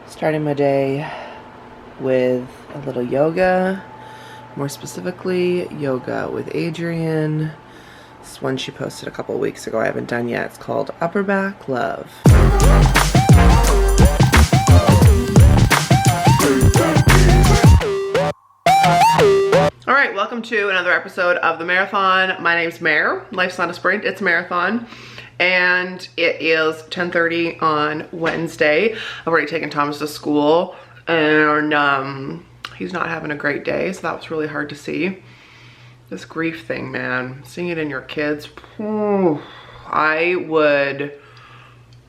Starting my day with a little yoga, more specifically yoga with Adrienne. This one she posted a couple weeks ago I haven't done yet. It's called Upper Back Love. Alright, welcome to another episode of the Marathon. My name's Mare. Life's not a sprint, it's a marathon. And it is 10:30 on Wednesday. I've already taken Thomas to school and he's not having a great day, so that was really hard to see. This grief thing, man, seeing it in your kids, I would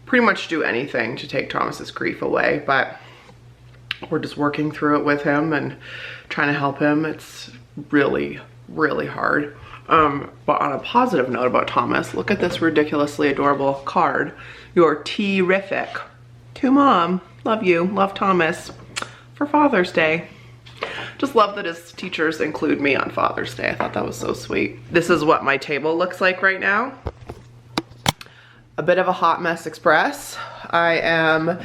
pretty much do anything to take Thomas's grief away, but we're just working through it with him and trying to help him. It's really, really hard. But on a positive note about Thomas, look at this ridiculously adorable card. You're terrific. To Mom. Love you. Love Thomas. For Father's Day. Just love that his teachers include me on Father's Day. I thought that was so sweet. This is what my table looks like right now. A bit of a hot mess express. I am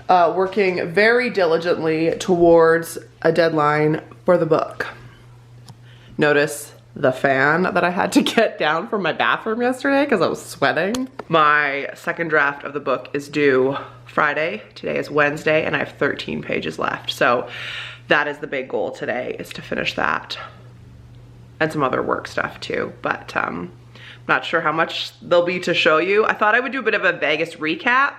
working very diligently towards a deadline for the book. Notice the fan that I had to get down from my bathroom yesterday because I was sweating. My second draft of the book is due Friday. Today is Wednesday and I have 13 pages left. So that is the big goal today, is to finish that. And some other work stuff too, but I'm not sure how much there'll be to show you. I thought I would do a bit of a Vegas recap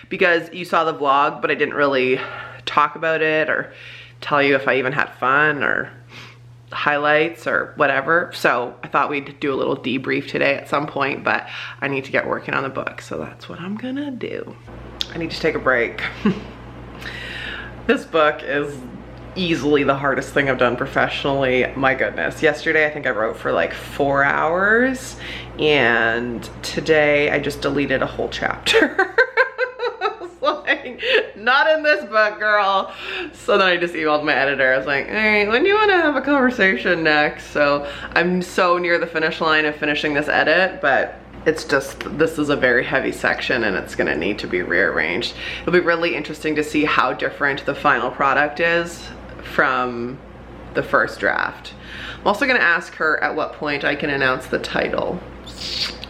because you saw the vlog, but I didn't really talk about it or tell you if I even had fun or highlights or whatever. So I thought we'd do a little debrief today at some point, but I need to get working on the book, so that's what I'm gonna do. I need to take a break. This book is easily the hardest thing I've done professionally. My goodness. Yesterday I think I wrote for like 4 hours, and today I just deleted a whole chapter. Like, not in this book, girl. So then I just emailed my editor. I was like, hey, when do you want to have a conversation next? So I'm so near the finish line of finishing this edit, but it's just, this is a very heavy section and it's gonna need to be rearranged. It'll be really interesting to see how different the final product is from the first draft. I'm also gonna ask her at what point I can announce the title,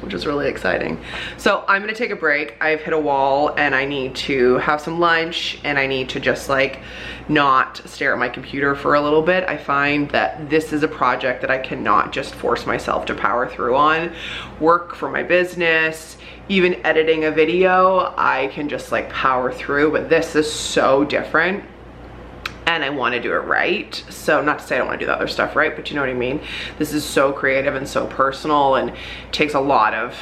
which is really exciting. So I'm gonna take a break. I've hit a wall and I need to have some lunch and I need to just like not stare at my computer for a little bit. I find that this is a project that I cannot just force myself to power through on. Work for my business, even editing a video, I can just like power through, but this is so different. And I want to do it right. So not to say I don't want to do the other stuff right, but you know what I mean? This is so creative and so personal and takes a lot of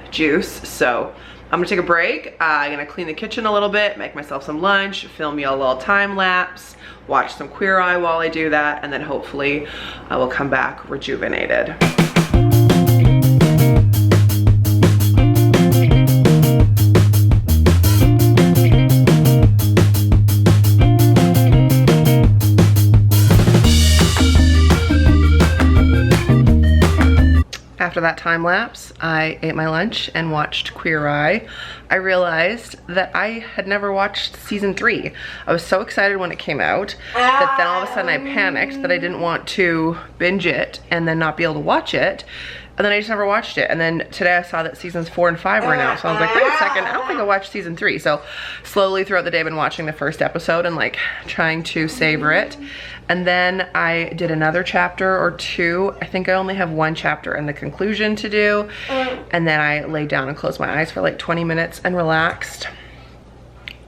juice. So I'm gonna take a break. I'm gonna clean the kitchen a little bit, make myself some lunch, film you a little time lapse, watch some Queer Eye while I do that, and then hopefully I will come back rejuvenated. After that time lapse, I ate my lunch and watched Queer Eye. I realized that I had never watched season 3. I was so excited when it came out that then all of a sudden I panicked that I didn't want to binge it and then not be able to watch it. And then I just never watched it. And then today I saw that seasons 4 and 5 were out. So I was like, wait a second, I don't think I watched season 3. So slowly throughout the day I've been watching the first episode and like trying to savor it. And then I did another chapter or 2. I think I only have 1 chapter and the conclusion to do. And then I laid down and closed my eyes for like 20 minutes and relaxed.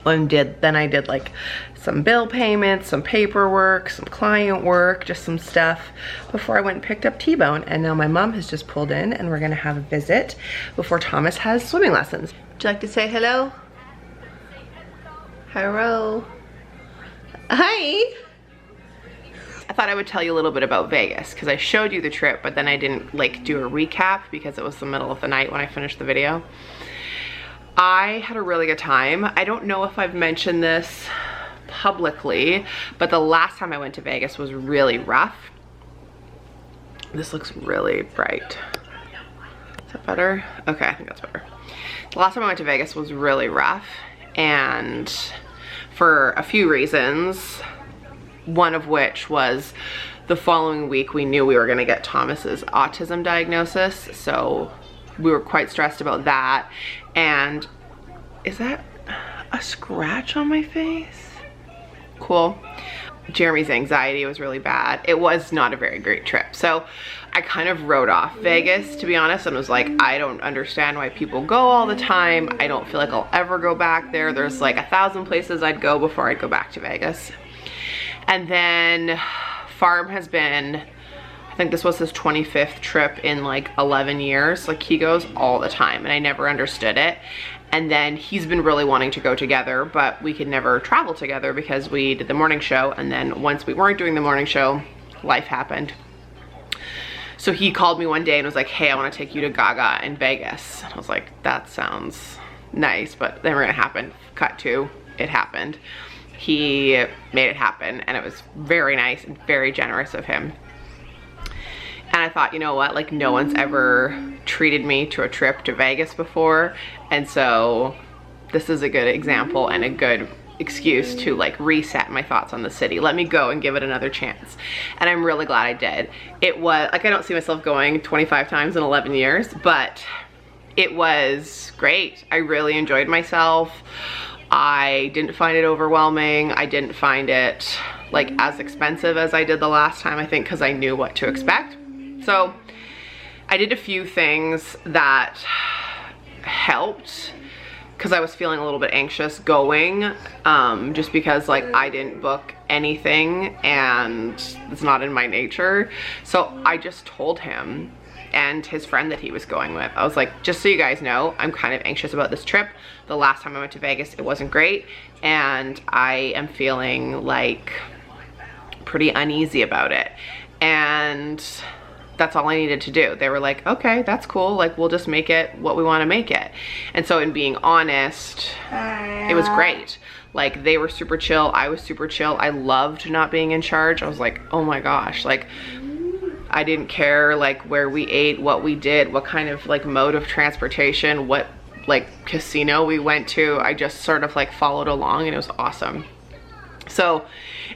And then I did like some bill payments, some paperwork, some client work, just some stuff before I went and picked up T-Bone. And now my mom has just pulled in and we're gonna have a visit before Thomas has swimming lessons. Would you like to say hello? Hello. Hi. I thought I would tell you a little bit about Vegas because I showed you the trip, but then I didn't like do a recap because it was the middle of the night when I finished the video. I had a really good time. I don't know if I've mentioned this publicly, but the last time I went to Vegas was really rough. This looks really bright. Is that better? Okay, I think that's better. The last time I went to Vegas was really rough, and for a few reasons. One of which was the following week we knew we were gonna get Thomas's autism diagnosis, so we were quite stressed about that. And is that a scratch on my face? Cool. Jeremy's anxiety was really bad. It was not a very great trip. So I kind of wrote off Vegas, to be honest, and was like, I don't understand why people go all the time. I don't feel like I'll ever go back there. There's like 1,000 places I'd go before I'd go back to Vegas. And then Farm has been, I think this was his 25th trip in like 11 years. Like he goes all the time and I never understood it. And then he's been really wanting to go together, but we could never travel together because we did the morning show. And then once we weren't doing the morning show, life happened. So he called me one day and was like, hey, I want to take you to Gaga in Vegas. I was like, that sounds nice, but never gonna happen. Cut to, it happened. He made it happen and it was very nice and very generous of him. And I thought, you know what, like no one's ever treated me to a trip to Vegas before. And so this is a good example and a good excuse to like reset my thoughts on the city. Let me go and give it another chance. And I'm really glad I did. It was, like I don't see myself going 25 times in 11 years, but it was great. I really enjoyed myself. I didn't find it overwhelming. I didn't find it like as expensive as I did the last time, I think, because I knew what to expect. So I did a few things that helped because I was feeling a little bit anxious going, just because like I didn't book anything and it's not in my nature. So I just told him and his friend that he was going with, I was like, just so you guys know, I'm kind of anxious about this trip. The last time I went to Vegas, it wasn't great. And I am feeling like pretty uneasy about it. And that's all I needed to do. They were like, okay, that's cool. Like, we'll just make it what we want to make it. And so in being honest, it was great. Like, they were super chill. I was super chill. I loved not being in charge. I was like, oh my gosh, like, I didn't care like where we ate, what we did, what kind of like mode of transportation, what like casino we went to. I just sort of like followed along and it was awesome. So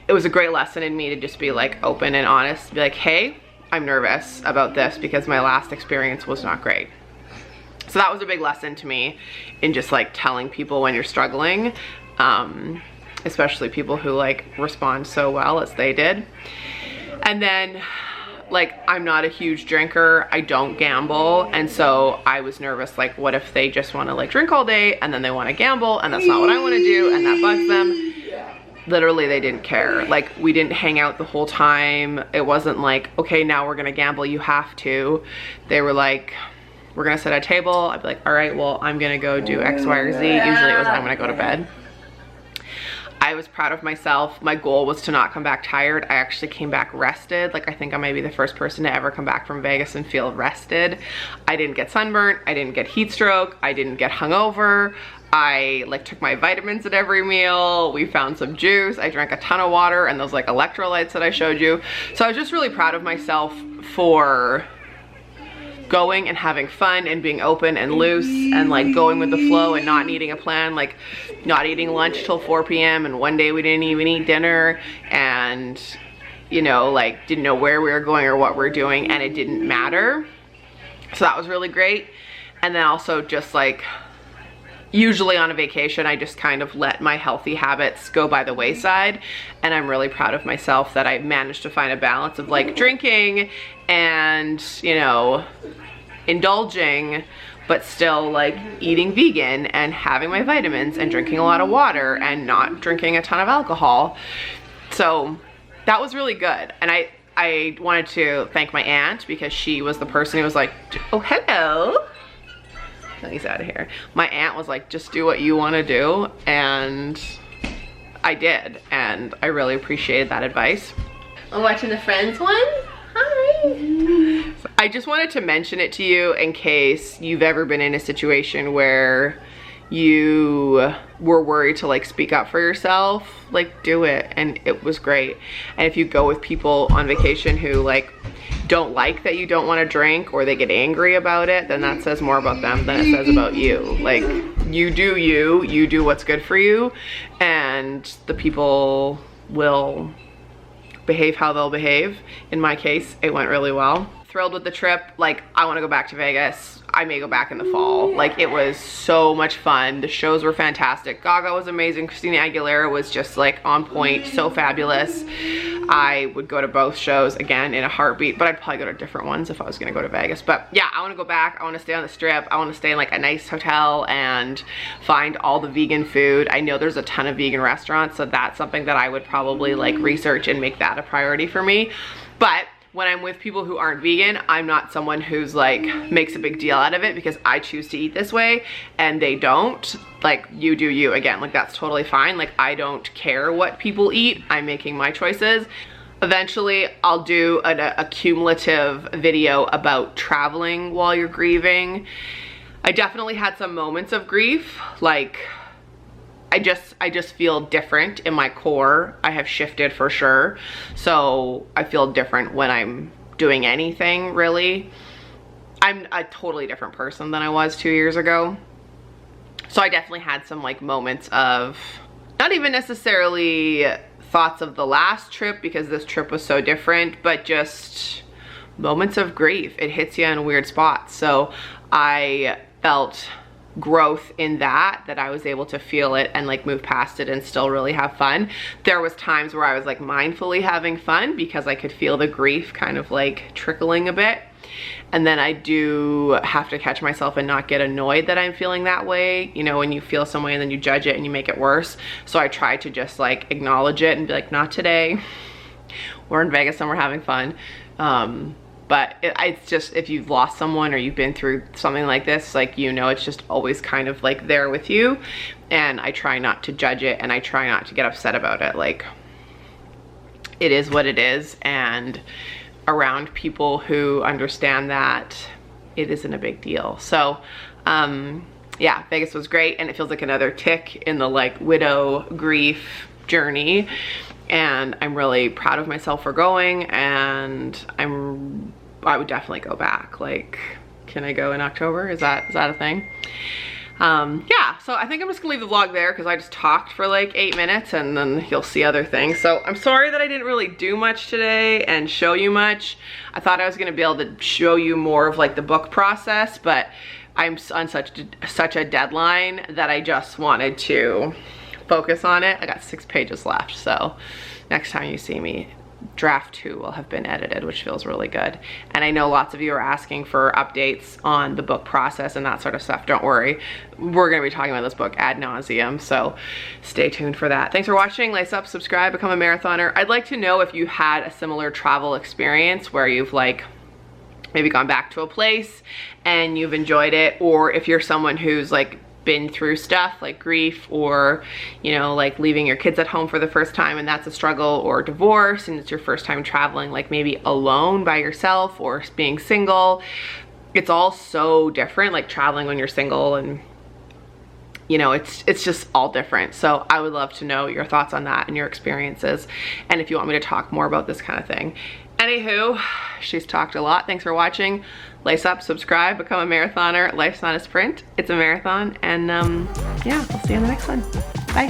it was a great lesson in me to just be like open and honest, be like, hey, I'm nervous about this because my last experience was not great. So that was a big lesson to me in just like telling people when you're struggling, especially people who like respond so well as they did. And then like, I'm not a huge drinker, I don't gamble, and so I was nervous, like what if they just want to like drink all day and then they want to gamble and that's not what I want to do and that bugs them. Literally they didn't care. Like, we didn't hang out the whole time. It wasn't like, okay, now we're gonna gamble, you have to. They were like, we're gonna set a table. I'd be like, all right, well, I'm gonna go do X, Y, or Z. Usually it was I'm gonna go to bed. I was proud of myself. My goal was to not come back tired. I actually came back rested. Like, I think I might be the first person to ever come back from Vegas and feel rested. I didn't get sunburnt. I didn't get heat stroke. I didn't get hungover. I like took my vitamins at every meal. We found some juice. I drank a ton of water and those like electrolytes that I showed you. So I was just really proud of myself for going and having fun and being open and loose and like going with the flow and not needing a plan, like not eating lunch till 4 p.m. and one day we didn't even eat dinner and, you know, like didn't know where we were going or what we're doing and it didn't matter. So that was really great. And then also just like, usually on a vacation, I just kind of let my healthy habits go by the wayside. And I'm really proud of myself that I managed to find a balance of like drinking and, you know, indulging, but still like eating vegan and having my vitamins and drinking a lot of water and not drinking a ton of alcohol. So that was really good. And I wanted to thank my aunt because she was the person who was like, oh, hello. He's out of here. My aunt was like, just do what you want to do, and I did, and I really appreciated that advice. I'm watching the Friends one. Hi. I just wanted to mention it to you in case you've ever been in a situation where you were worried to like speak up for yourself. Like, do it, and it was great. And if you go with people on vacation who like don't like that you don't want to drink or they get angry about it, then that says more about them than it says about you. Like, you do you, you do what's good for you, and the people will behave how they'll behave. In my case, it went really well. Thrilled with the trip. Like, I want to go back to Vegas. I may go back in the fall. Like, it was so much fun. The shows were fantastic. Gaga was amazing. Christina Aguilera was just like on point, so fabulous. I would go to both shows again in a heartbeat, but I'd probably go to different ones if I was gonna go to Vegas. But yeah, I wanna go back. I wanna stay on the Strip. I wanna stay in like a nice hotel and find all the vegan food. I know there's a ton of vegan restaurants, so that's something that I would probably like research and make that a priority for me. But when I'm with people who aren't vegan, I'm not someone who's like makes a big deal out of it because I choose to eat this way and they don't. Like, you do you. Again, like, that's totally fine. Like, I don't care what people eat. I'm making my choices. Eventually, I'll do a cumulative video about traveling while you're grieving. I definitely had some moments of grief. Like, I just feel different in my core. I have shifted for sure. So I feel different when I'm doing anything, really. I'm a totally different person than I was 2 years ago. So I definitely had some like moments of, not even necessarily thoughts of the last trip because this trip was so different, but just moments of grief. It hits you in weird spots. So I felt growth in that I was able to feel it and like move past it and still really have fun. There was times where I was like mindfully having fun because I could feel the grief kind of like trickling a bit. And then I do have to catch myself and not get annoyed that I'm feeling that way. You know, when you feel some way and then you judge it and you make it worse. So I try to just like acknowledge it and be like, not today. We're in Vegas and we're having fun. But it's just, if you've lost someone or you've been through something like this, like, you know, it's just always kind of like there with you. And I try not to judge it and I try not to get upset about it. Like, it is what it is. And around people who understand that, it isn't a big deal. So, yeah, Vegas was great. And it feels like another tick in the like widow grief journey. And I'm really proud of myself for going, and I would definitely go back. Like, can I go in October? Is that a thing? Yeah, so I think I'm just gonna leave the vlog there because I just talked for like 8 minutes and then you'll see other things. So I'm sorry that I didn't really do much today and show you much. I thought I was gonna be able to show you more of like the book process, but I'm on such a deadline that I just wanted to focus on it. I got 6 pages left, so next time you see me, draft 2 will have been edited, which feels really good. And I know lots of you are asking for updates on the book process and that sort of stuff. Don't worry, we're gonna be talking about this book ad nauseum, so stay tuned for that. Thanks for watching. Lace up, subscribe, become a marathoner. I'd like to know if you had a similar travel experience where you've like maybe gone back to a place and you've enjoyed it, or if you're someone who's like been through stuff like grief, or, you know, like leaving your kids at home for the first time and that's a struggle, or divorce and it's your first time traveling, like maybe alone by yourself, or being single. It's all so different, like traveling when you're single, and you know, it's just all different. So I would love to know your thoughts on that and your experiences, and if you want me to talk more about this kind of thing. Anywho, she's talked a lot. Thanks for watching. Lace up, subscribe, become a marathoner. Life's not a sprint, it's a marathon. And yeah, I'll see you on the next one. Bye.